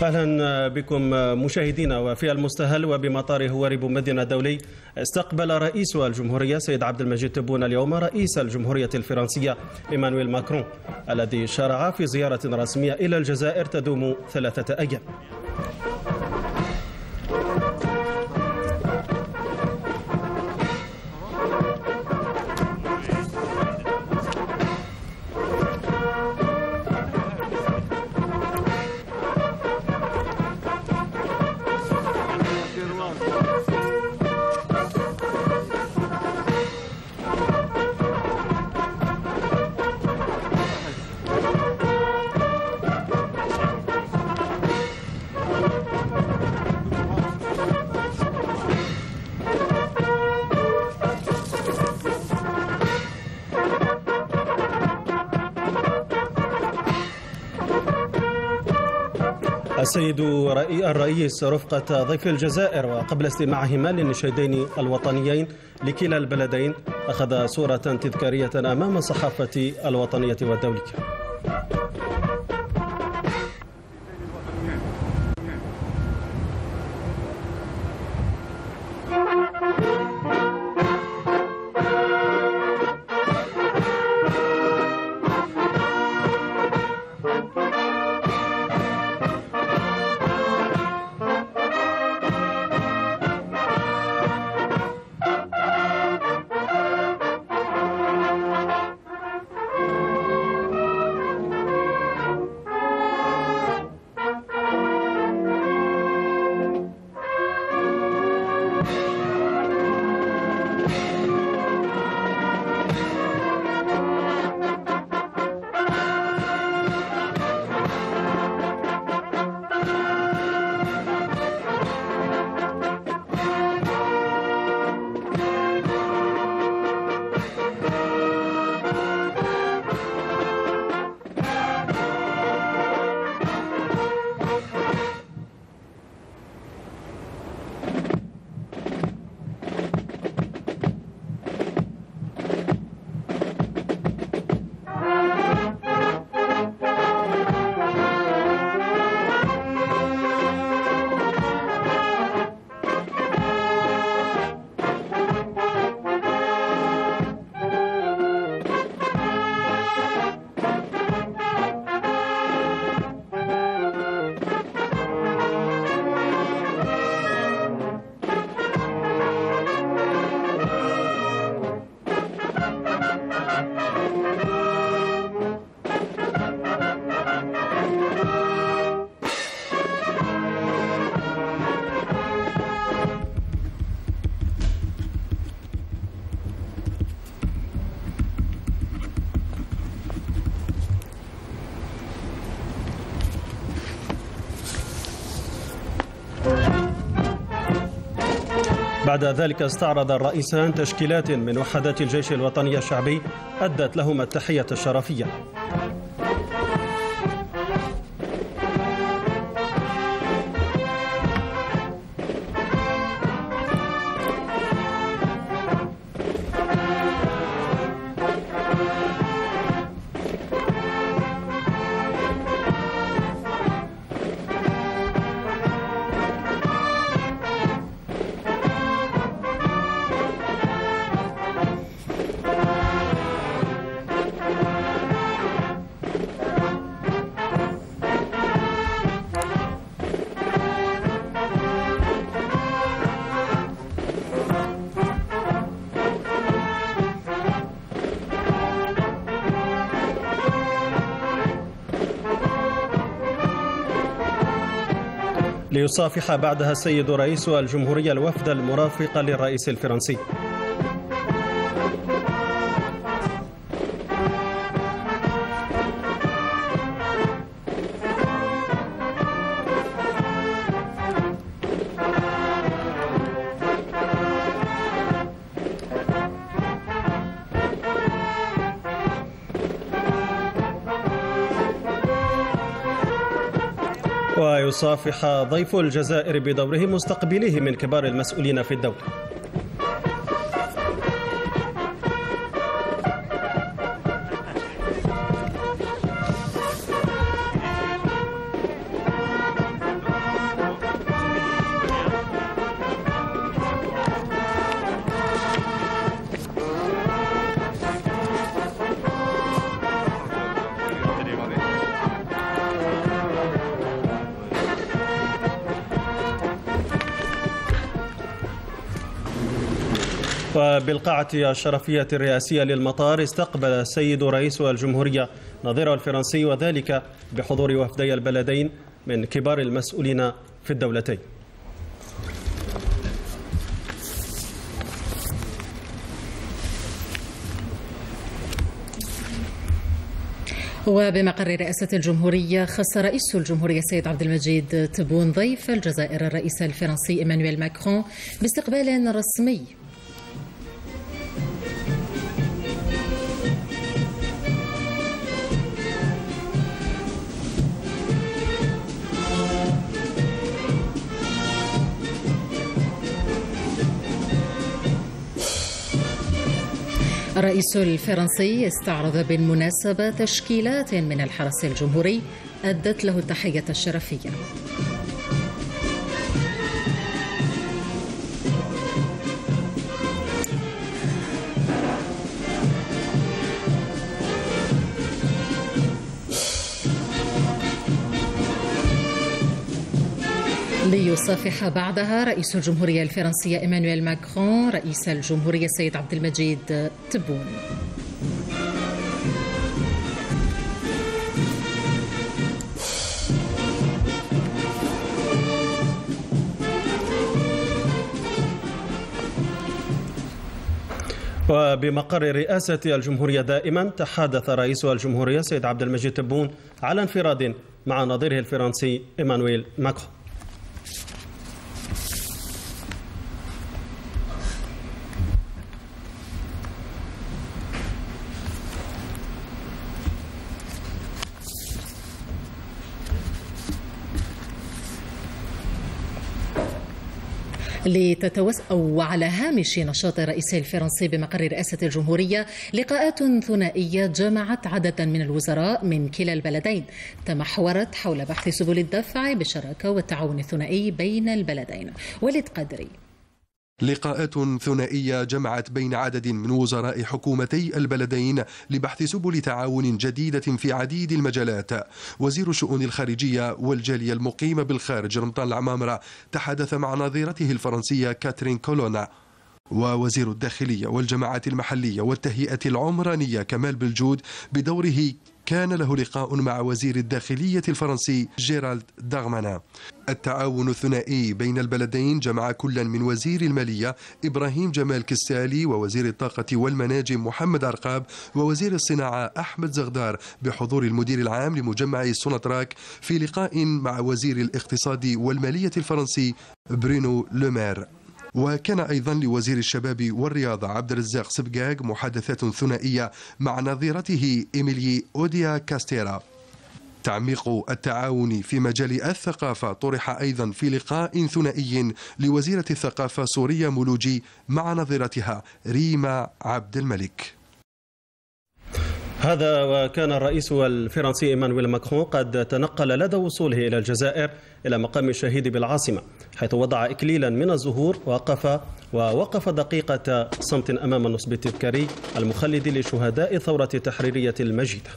أهلا بكم مشاهدينا. وفي المستهل وبمطار هواري بومدين الدولي استقبل رئيس الجمهورية سيد عبد المجيد تبون اليوم رئيس الجمهورية الفرنسية إيمانويل ماكرون، الذي شرع في زيارة رسمية إلى الجزائر تدوم 3 أيام. السيد الرئيس رفقة ضيف الجزائر، وقبل استماعهما للنشيدين الوطنيين لكلا البلدين أخذ صورة تذكارية أمام الصحافة الوطنية والدولية. بعد ذلك استعرض الرئيسان تشكيلات من وحدات الجيش الوطني الشعبي أدت لهم التحية الشرفية. ليصافح بعدها السيد رئيس الجمهورية الوفد المرافق للرئيس الفرنسي. ويصافح ضيف الجزائر بدوره مستقبليه من كبار المسؤولين في الدولة. وبالقاعة الشرفية الرئاسية للمطار استقبل السيد رئيس الجمهورية نظيره الفرنسي، وذلك بحضور وفدي البلدين من كبار المسؤولين في الدولتين. وبمقر رئاسة الجمهورية خص رئيس الجمهورية السيد عبد المجيد تبون ضيف الجزائر الرئيس الفرنسي إيمانويل ماكرون باستقبال رسمي. الرئيس الفرنسي استعرض بالمناسبة تشكيلات من الحرس الجمهوري أدت له التحية الشرفية. ليصافح بعدها رئيس الجمهورية الفرنسية إيمانويل ماكرون رئيس الجمهورية السيد عبد المجيد تبون. وبمقر رئاسة الجمهورية دائما تحدث رئيس الجمهورية السيد عبد المجيد تبون على انفراد مع نظيره الفرنسي إيمانويل ماكرون. وعلى هامش نشاط الرئيس الفرنسي بمقر رئاسة الجمهورية لقاءات ثنائية جمعت عددا من الوزراء من كلا البلدين تمحورت حول بحث سبل الدفع بالشراكة والتعاون الثنائي بين البلدين. وليد قدري. لقاءات ثنائية جمعت بين عدد من وزراء حكومتي البلدين لبحث سبل تعاون جديدة في عديد المجالات. وزير الشؤون الخارجية والجالية المقيمة بالخارج رمضان العمامرة تحدث مع نظيرته الفرنسية كاترين كولونا، ووزير الداخلية والجماعات المحلية والتهيئة العمرانية كمال بلجود بدوره كان له لقاء مع وزير الداخلية الفرنسي جيرالد دارمانا. التعاون الثنائي بين البلدين جمع كلا من وزير المالية إبراهيم جمال كسالي ووزير الطاقة والمناجم محمد عرقاب ووزير الصناعة أحمد زغدار بحضور المدير العام لمجمع سوناتراك في لقاء مع وزير الاقتصاد والمالية الفرنسي برونو لومير. وكان أيضا لوزير الشباب والرياضة عبد الرزاق سبقاق محادثات ثنائية مع نظيرته إيميلي أوديا كاستيرا. تعميق التعاون في مجال الثقافة طرح أيضا في لقاء ثنائي لوزيرة الثقافة سوريا مولوجي مع نظيرتها ريما عبد الملك. هذا وكان الرئيس الفرنسي إيمانويل ماكرون قد تنقل لدى وصوله إلى الجزائر إلى مقام الشهيد بالعاصمة، حيث وضع إكليلا من الزهور ووقف دقيقة صمت أمام النصب التذكاري المخلد لشهداء الثورة التحريرية المجيدة.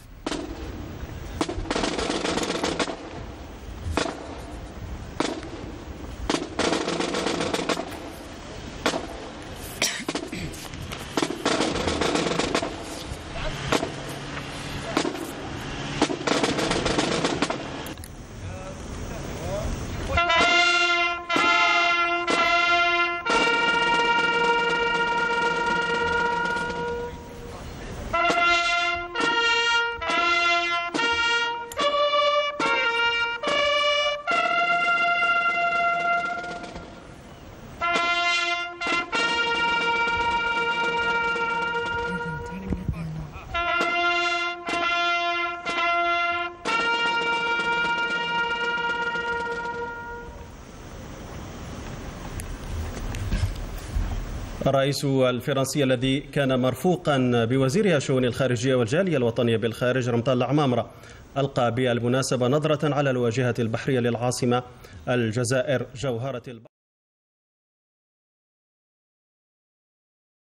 الرئيس الفرنسي الذي كان مرفوقا بوزير الشؤون الخارجية والجالية الوطنية بالخارج رمضان العمامرة ألقى بالمناسبة نظرة على الواجهة البحرية للعاصمة الجزائر جوهرة البحر.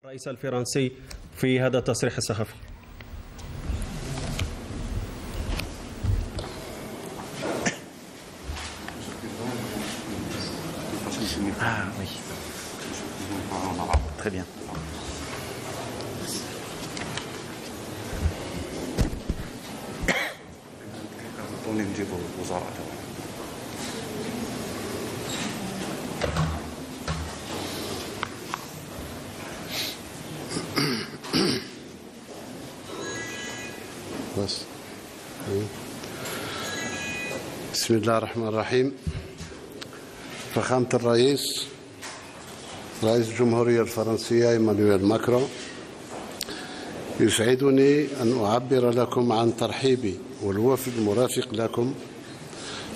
الرئيس الفرنسي في هذا التصريح الصحفي. Ah oui. Très bien. نجيبوا الوزراء. بس. بسم الله الرحمن الرحيم. فخامة الرئيس رئيس الجمهورية الفرنسية إيمانويل ماكرون، يسعدني أن أعبر لكم عن ترحيبي والوفد المرافق لكم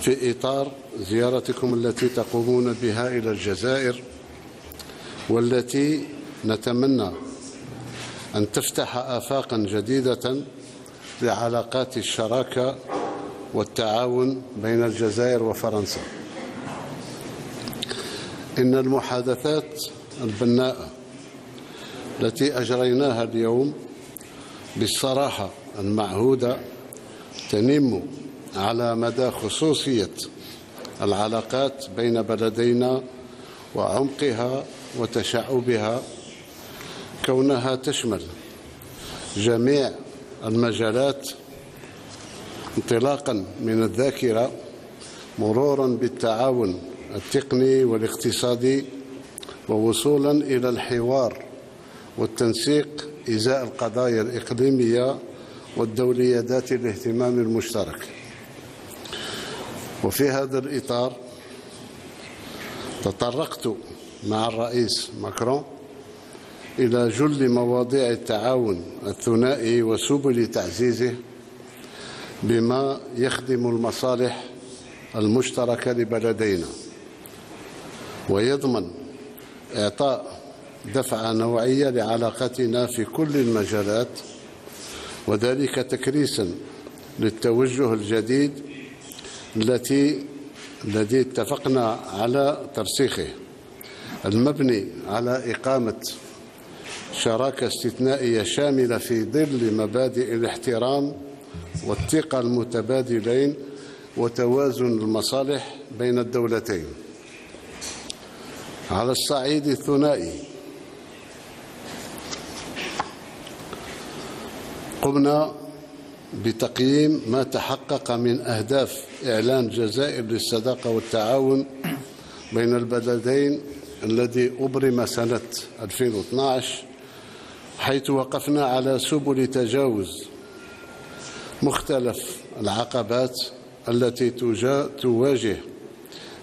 في إطار زيارتكم التي تقومون بها إلى الجزائر، والتي نتمنى أن تفتح آفاقا جديدة لعلاقات الشراكة والتعاون بين الجزائر وفرنسا. إن المحادثات البناءة التي أجريناها اليوم بالصراحة المعهودة تنم على مدى خصوصية العلاقات بين بلدينا وعمقها وتشعبها، كونها تشمل جميع المجالات انطلاقا من الذاكرة مرورا بالتعاون التقني والاقتصادي ووصولا إلى الحوار والتنسيق إزاء القضايا الإقليمية والدولية ذات الاهتمام المشترك. وفي هذا الإطار تطرقت مع الرئيس ماكرون إلى جل مواضيع التعاون الثنائي وسبل تعزيزه بما يخدم المصالح المشتركة لبلدينا ويضمن إعطاء دفعة نوعية لعلاقتنا في كل المجالات، وذلك تكريسا للتوجه الجديد الذي اتفقنا على ترسيخه، المبني على إقامة شراكة استثنائية شاملة في ظل مبادئ الاحترام والثقة المتبادلين وتوازن المصالح بين الدولتين. على الصعيد الثنائي قمنا بتقييم ما تحقق من أهداف إعلان الجزائر للصداقة والتعاون بين البلدين الذي أبرم سنة 2012، حيث وقفنا على سبل تجاوز مختلف العقبات التي تواجه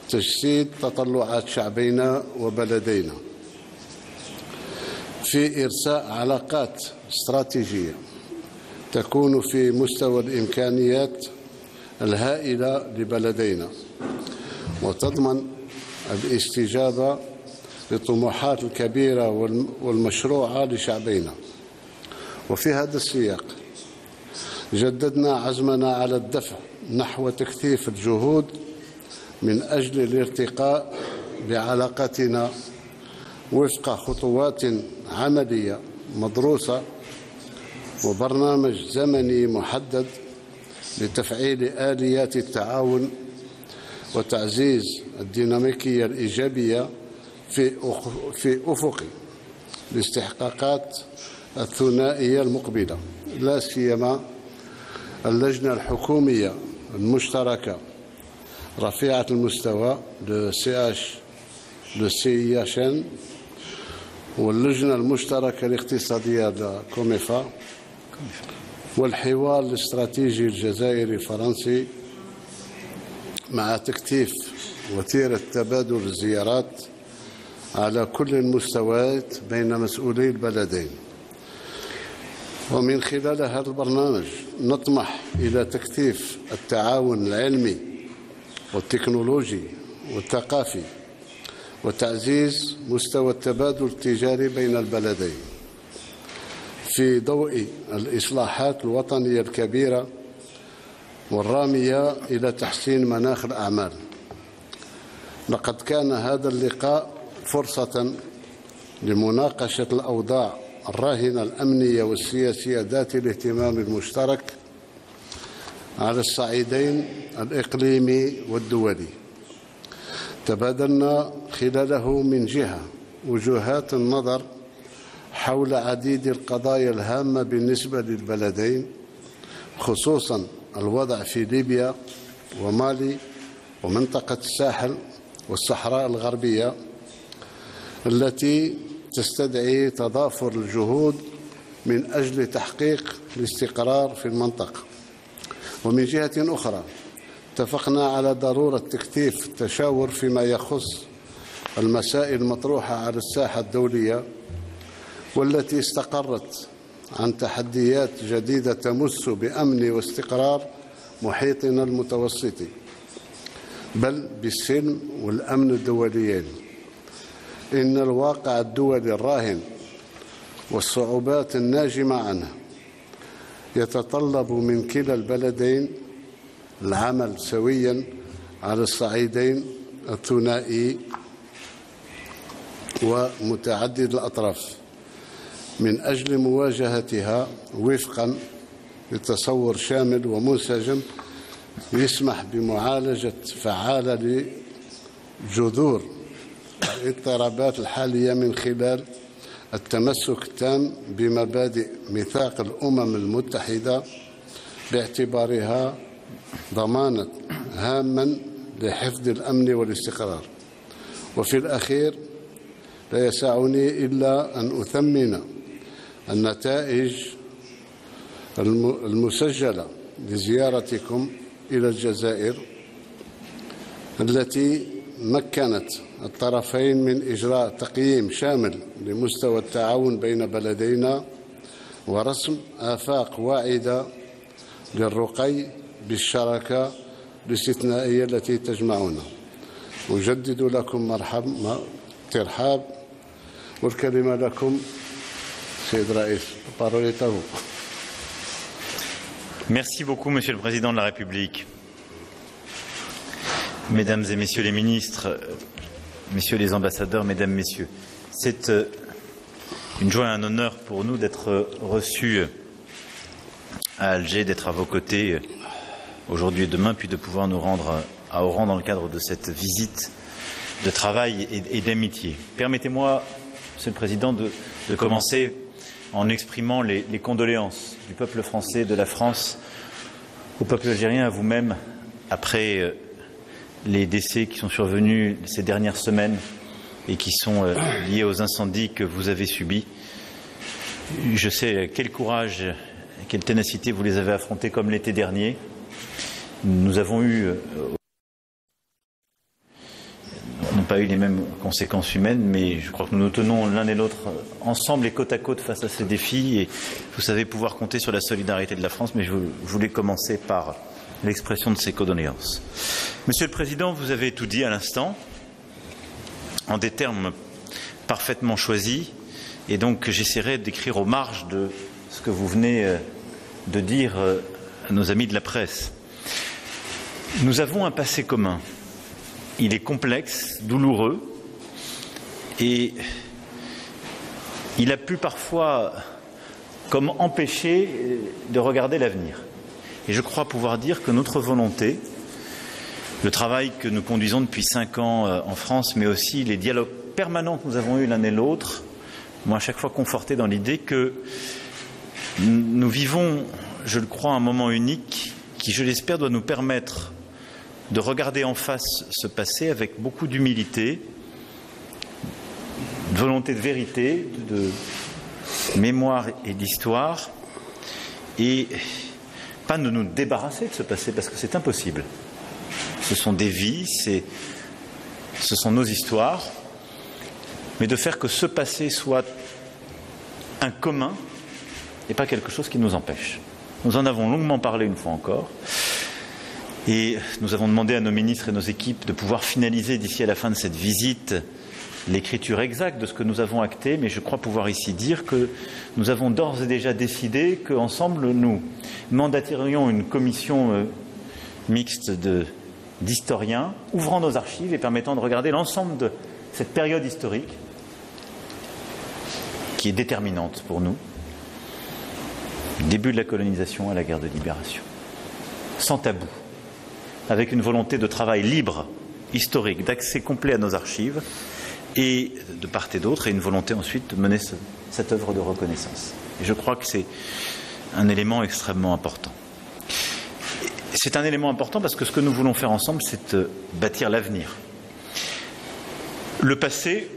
تجسيد تطلعات شعبينا وبلدينا في إرساء علاقات استراتيجية تكون في مستوى الإمكانيات الهائلة لبلدينا وتضمن الاستجابة للطموحات الكبيرة والمشروعة لشعبينا. وفي هذا السياق جددنا عزمنا على الدفع نحو تكثيف الجهود من أجل الارتقاء بعلاقتنا وفق خطوات عملية مدروسة وبرنامج زمني محدد لتفعيل آليات التعاون وتعزيز الديناميكية الإيجابية في أفق الاستحقاقات الثنائية المقبلة، لا سيما اللجنة الحكومية المشتركة رفيعة المستوى للCIHN واللجنة المشتركة الاقتصادية لكوميفا والحوار الاستراتيجي الجزائري الفرنسي، مع تكثيف وتيرة تبادل الزيارات على كل المستويات بين مسؤولي البلدين. ومن خلال هذا البرنامج نطمح إلى تكثيف التعاون العلمي والتكنولوجي والثقافي وتعزيز مستوى التبادل التجاري بين البلدين في ضوء الإصلاحات الوطنية الكبيرة والرامية إلى تحسين مناخ الأعمال. لقد كان هذا اللقاء فرصة لمناقشة الأوضاع الراهنة الأمنية والسياسية ذات الاهتمام المشترك على الصعيدين الإقليمي والدولي. تبادلنا خلاله من جهة وجهات النظر حول عديد القضايا الهامة بالنسبة للبلدين، خصوصا الوضع في ليبيا ومالي ومنطقة الساحل والصحراء الغربية التي تستدعي تضافر الجهود من أجل تحقيق الاستقرار في المنطقة. ومن جهة أخرى اتفقنا على ضرورة تكثيف التشاور فيما يخص المسائل المطروحة على الساحة الدولية والتي استقرت عن تحديات جديدة تمس بأمن واستقرار محيطنا المتوسطي، بل بالسلم والأمن الدوليين. إن الواقع الدولي الراهن والصعوبات الناجمة عنه يتطلب من كلا البلدين العمل سويا على الصعيدين الثنائي ومتعدد الأطراف من أجل مواجهتها وفقا لتصور شامل ومنسجم يسمح بمعالجة فعالة لجذور الاضطرابات الحالية من خلال التمسك التام بمبادئ ميثاق الأمم المتحدة باعتبارها ضمانا هاما لحفظ الأمن والاستقرار. وفي الأخير لا يسعني إلا أن أثمن النتائج المسجلة لزيارتكم إلى الجزائر التي مكنت الطرفين من إجراء تقييم شامل لمستوى التعاون بين بلدينا ورسم آفاق واعدة للرقي بالشراكة الاستثنائية التي تجمعنا. أجدد لكم ترحاب والكلمة لكم سيد رئيس. Merci beaucoup, Monsieur le Président de la République. Mesdames et Messieurs les ministres, Messieurs les ambassadeurs, Mesdames, Messieurs, c'est une joie et un honneur pour nous d'être reçus à Alger, d'être à vos côtés aujourd'hui et demain, puis de pouvoir nous rendre à Oran dans le cadre de cette visite de travail et d'amitié. Permettez-moi, Monsieur le Président, de commencer en exprimant les condoléances du peuple français, de la France, au peuple algérien, à vous-même, après les décès qui sont survenus ces dernières semaines et qui sont liés aux incendies que vous avez subis. Je sais quel courage, quelle ténacité vous les avez affrontés comme l'été dernier. Nous avons n'ont pas eu les mêmes conséquences humaines, mais je crois que nous nous tenons l'un et l'autre ensemble et côte à côte face à ces défis. Et vous savez pouvoir compter sur la solidarité de la France, mais je voulais commencer par l'expression de ces condoléances. Monsieur le Président, vous avez tout dit à l'instant, en des termes parfaitement choisis, et donc j'essaierai d'écrire aux marges de ce que vous venez de dire à nos amis de la presse. Nous avons un passé commun. Il est complexe, douloureux, et il a pu parfois comme empêcher de regarder l'avenir. Et je crois pouvoir dire que notre volonté, le travail que nous conduisons depuis 5 ans en France, mais aussi les dialogues permanents que nous avons eus l'un et l'autre, m'ont à chaque fois conforté dans l'idée que nous vivons, je le crois, un moment unique qui, je l'espère, doit nous permettre de regarder en face ce passé avec beaucoup d'humilité, de volonté de vérité, de mémoire et d'histoire, et pas de nous débarrasser de ce passé, parce que c'est impossible. Ce sont des vies, ce sont nos histoires, mais de faire que ce passé soit un commun et pas quelque chose qui nous empêche. Nous en avons longuement parlé une fois encore, et nous avons demandé à nos ministres et nos équipes de pouvoir finaliser d'ici à la fin de cette visite l'écriture exacte de ce que nous avons acté, mais je crois pouvoir ici dire que nous avons d'ores et déjà décidé qu'ensemble nous mandaterions une commission mixte d'historiens ouvrant nos archives et permettant de regarder l'ensemble de cette période historique qui est déterminante pour nous, du début de la colonisation à la guerre de libération, sans tabou, avec une volonté de travail libre, historique, d'accès complet à nos archives, et de part et d'autre, et une volonté ensuite de mener cette œuvre de reconnaissance. Et je crois que c'est un élément extrêmement important. C'est un élément important parce que ce que nous voulons faire ensemble, c'est bâtir l'avenir. Le passé,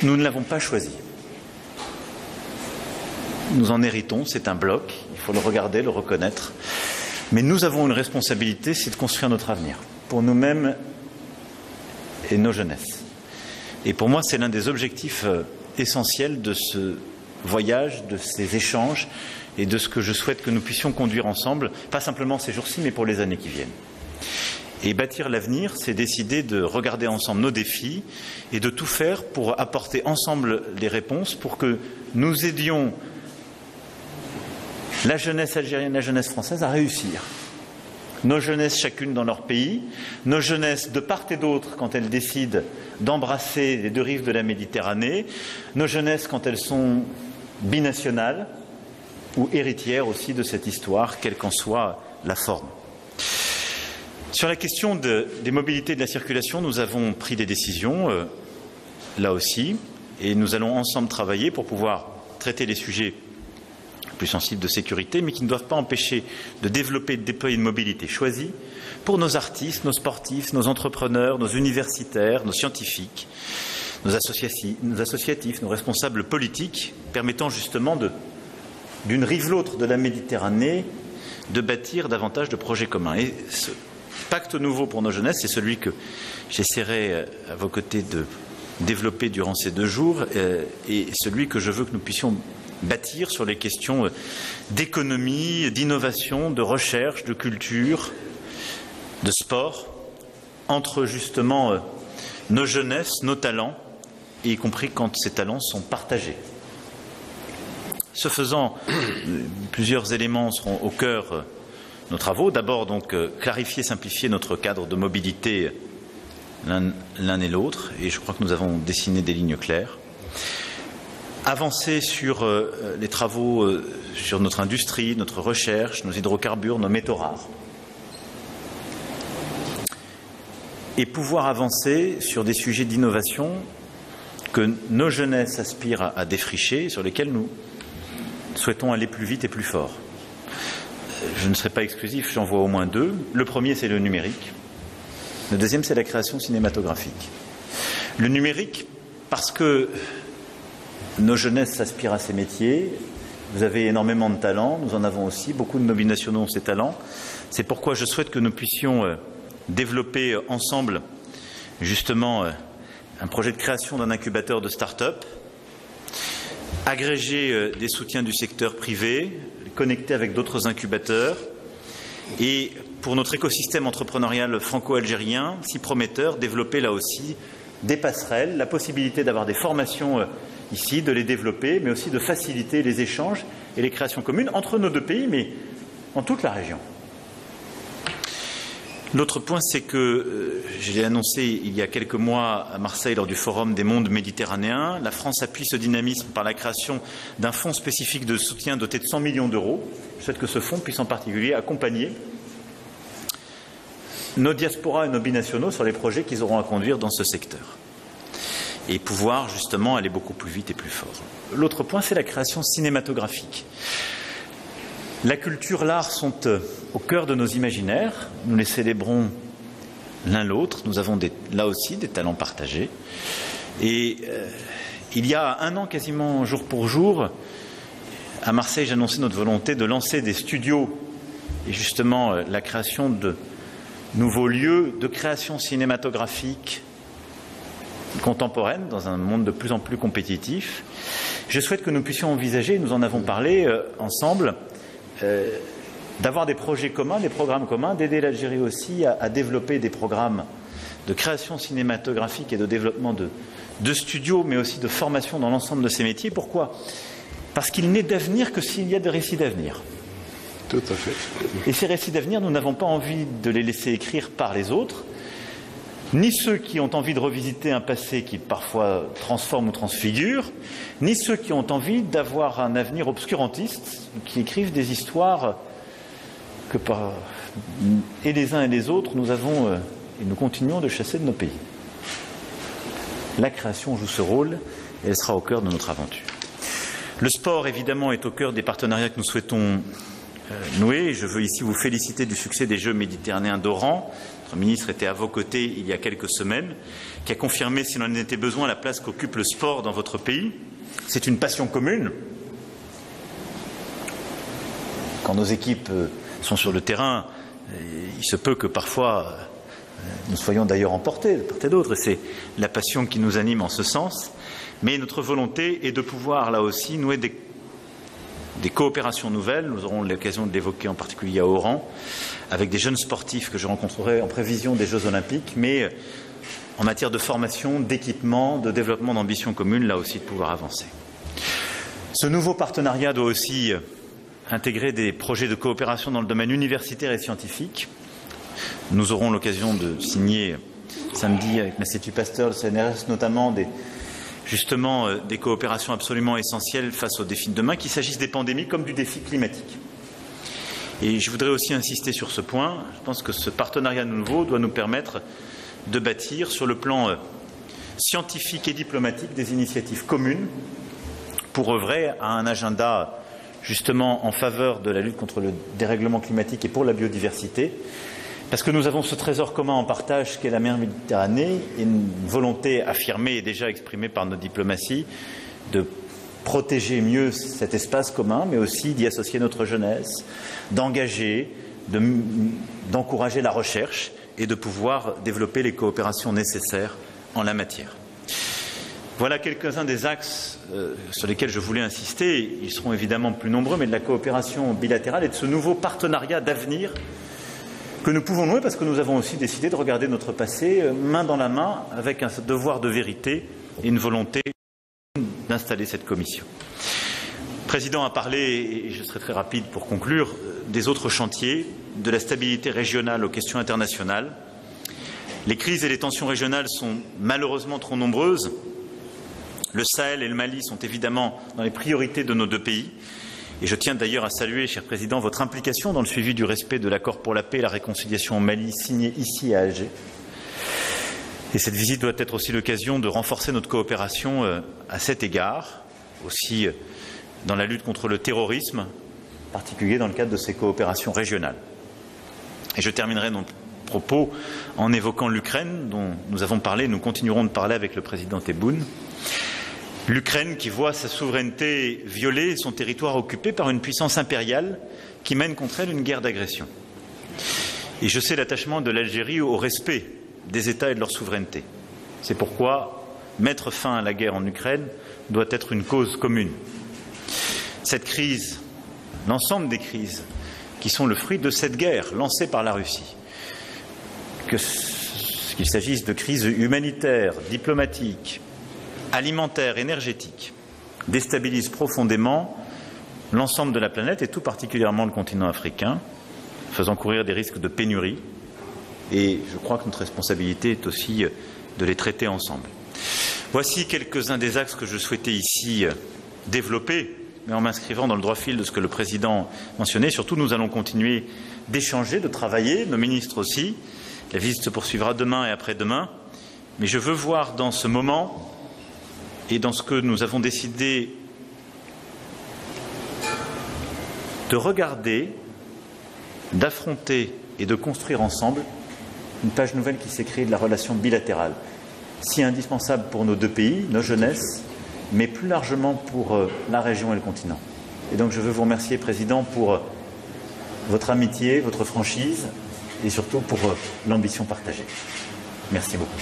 nous ne l'avons pas choisi. Nous en héritons, c'est un bloc, il faut le regarder, le reconnaître. Mais nous avons une responsabilité, c'est de construire notre avenir, pour nous-mêmes et nos jeunesses. Et pour moi, c'est l'un des objectifs essentiels de ce voyage, de ces échanges et de ce que je souhaite que nous puissions conduire ensemble, pas simplement ces jours-ci, mais pour les années qui viennent. Et bâtir l'avenir, c'est décider de regarder ensemble nos défis et de tout faire pour apporter ensemble les réponses pour que nous aidions la jeunesse algérienne, la jeunesse française à réussir. Nos jeunesses chacune dans leur pays, nos jeunesses de part et d'autre quand elles décident d'embrasser les deux rives de la Méditerranée, nos jeunesses quand elles sont binationales ou héritières aussi de cette histoire, quelle qu'en soit la forme. Sur la question des mobilités et de la circulation, nous avons pris des décisions, là aussi, et nous allons ensemble travailler pour pouvoir traiter les sujets plus sensibles de sécurité, mais qui ne doivent pas empêcher de développer et de déployer une mobilité choisie pour nos artistes, nos sportifs, nos entrepreneurs, nos universitaires, nos scientifiques, nos associatifs, nos responsables politiques, permettant justement d'une rive l'autre de la Méditerranée de bâtir davantage de projets communs. Et ce pacte nouveau pour nos jeunesses, c'est celui que j'essaierai à vos côtés de développer durant ces 2 jours et celui que je veux que nous puissions bâtir sur les questions d'économie, d'innovation, de recherche, de culture, de sport, entre justement nos jeunesses, nos talents, y compris quand ces talents sont partagés. Ce faisant, plusieurs éléments seront au cœur de nos travaux. D'abord, donc, clarifier, simplifier notre cadre de mobilité l'un et l'autre, et je crois que nous avons dessiné des lignes claires. Avancer sur les travaux sur notre industrie, notre recherche, nos hydrocarbures, nos métaux rares. Et pouvoir avancer sur des sujets d'innovation que nos jeunesses aspirent à défricher, sur lesquels nous souhaitons aller plus vite et plus fort. Je ne serai pas exclusif, j'en vois au moins 2. Le premier, c'est le numérique. Le deuxième, c'est la création cinématographique. Le numérique, parce que nos jeunesses s'aspirent à ces métiers. Vous avez énormément de talents, nous en avons aussi. Beaucoup de nos binationaux ont ces talents. C'est pourquoi je souhaite que nous puissions développer ensemble, justement, un projet de création d'un incubateur de start-up, agréger des soutiens du secteur privé, les connecter avec d'autres incubateurs, et pour notre écosystème entrepreneurial franco-algérien, si prometteur, développer là aussi des passerelles, la possibilité d'avoir des formations ici, de les développer, mais aussi de faciliter les échanges et les créations communes entre nos 2 pays, mais en toute la région. L'autre point, c'est que, je l'ai annoncé il y a quelques mois à Marseille lors du Forum des mondes méditerranéens, la France appuie ce dynamisme par la création d'un fonds spécifique de soutien doté de 100 millions d'euros. Je souhaite que ce fonds puisse en particulier accompagner nos diasporas et nos binationaux sur les projets qu'ils auront à conduire dans ce secteur et pouvoir justement aller beaucoup plus vite et plus fort. L'autre point, c'est la création cinématographique. La culture, l'art sont au cœur de nos imaginaires. Nous les célébrons l'un l'autre. Nous avons là aussi des talents partagés. Et il y a 1 an, quasiment jour pour jour, à Marseille, j'annonçais notre volonté de lancer des studios et justement la création de nouveaux lieux de création cinématographique contemporaine dans un monde de plus en plus compétitif. Je souhaite que nous puissions envisager, nous en avons parlé ensemble, d'avoir des projets communs, des programmes communs, d'aider l'Algérie aussi à développer des programmes de création cinématographique et de développement de studios, mais aussi de formation dans l'ensemble de ces métiers. Pourquoi ? Parce qu'il n'est d'avenir que s'il y a des récits d'avenir. Tout à fait. Et ces récits d'avenir, nous n'avons pas envie de les laisser écrire par les autres, ni ceux qui ont envie de revisiter un passé qui parfois transforme ou transfigure, ni ceux qui ont envie d'avoir un avenir obscurantiste, qui écrivent des histoires que et les uns et les autres, nous avons et nous continuons de chasser de nos pays. La création joue ce rôle et elle sera au cœur de notre aventure. Le sport, évidemment, est au cœur des partenariats que nous souhaitons noué. Je veux ici vous féliciter du succès des Jeux méditerranéens d'Oran. Notre ministre était à vos côtés il y a quelques semaines, qui a confirmé, s'il en était besoin, la place qu'occupe le sport dans votre pays. C'est une passion commune. Quand nos équipes sont sur le terrain, il se peut que parfois nous soyons d'ailleurs emportés de part et d'autre, et c'est la passion qui nous anime en ce sens. Mais notre volonté est de pouvoir, là aussi, nouer des coopérations nouvelles. Nous aurons l'occasion de l'évoquer en particulier à Oran, avec des jeunes sportifs que je rencontrerai en prévision des Jeux Olympiques, mais en matière de formation, d'équipement, de développement d'ambition commune, là aussi de pouvoir avancer. Ce nouveau partenariat doit aussi intégrer des projets de coopération dans le domaine universitaire et scientifique. Nous aurons l'occasion de signer samedi avec l'Institut Pasteur, le CNRS notamment, des coopérations absolument essentielles face aux défis de demain, qu'il s'agisse des pandémies comme du défi climatique. Et je voudrais aussi insister sur ce point. Je pense que ce partenariat nouveau doit nous permettre de bâtir sur le plan scientifique et diplomatique des initiatives communes pour œuvrer à un agenda justement en faveur de la lutte contre le dérèglement climatique et pour la biodiversité, parce que nous avons ce trésor commun en partage qu'est la mer Méditerranée et une volonté affirmée et déjà exprimée par nos diplomaties de protéger mieux cet espace commun, mais aussi d'y associer notre jeunesse, d'engager, d'encourager la recherche et de pouvoir développer les coopérations nécessaires en la matière. Voilà quelques-uns des axes sur lesquels je voulais insister. Ils seront évidemment plus nombreux, mais de la coopération bilatérale et de ce nouveau partenariat d'avenir que nous pouvons nouer, parce que nous avons aussi décidé de regarder notre passé main dans la main avec un devoir de vérité et une volonté d'installer cette commission. Le Président a parlé, et je serai très rapide pour conclure, des autres chantiers, de la stabilité régionale aux questions internationales. Les crises et les tensions régionales sont malheureusement trop nombreuses. Le Sahel et le Mali sont évidemment dans les priorités de nos deux pays. Et je tiens d'ailleurs à saluer, cher Président, votre implication dans le suivi du respect de l'accord pour la paix et la réconciliation au Mali signé ici à Alger. Et cette visite doit être aussi l'occasion de renforcer notre coopération à cet égard, aussi dans la lutte contre le terrorisme, en particulier dans le cadre de ces coopérations régionales. Et je terminerai mon propos en évoquant l'Ukraine, dont nous avons parlé, nous continuerons de parler avec le président Tebboune. L'Ukraine qui voit sa souveraineté violée et son territoire occupé par une puissance impériale qui mène contre elle une guerre d'agression. Et je sais l'attachement de l'Algérie au respect des États et de leur souveraineté. C'est pourquoi mettre fin à la guerre en Ukraine doit être une cause commune. Cette crise, l'ensemble des crises qui sont le fruit de cette guerre lancée par la Russie, qu'il s'agisse de crises humanitaires, diplomatiques, alimentaire, énergétique, déstabilise profondément l'ensemble de la planète et tout particulièrement le continent africain, faisant courir des risques de pénurie. Et je crois que notre responsabilité est aussi de les traiter ensemble. Voici quelques-uns des axes que je souhaitais ici développer, mais en m'inscrivant dans le droit fil de ce que le Président mentionnait. Surtout, nous allons continuer d'échanger, de travailler, nos ministres aussi. La visite se poursuivra demain et après-demain. Mais je veux voir dans ce moment et dans ce que nous avons décidé de regarder, d'affronter et de construire ensemble une page nouvelle qui s'écrit de la relation bilatérale, si indispensable pour nos deux pays, nos jeunesses, mais plus largement pour la région et le continent. Et donc je veux vous remercier, Président, pour votre amitié, votre franchise et surtout pour l'ambition partagée. Merci beaucoup.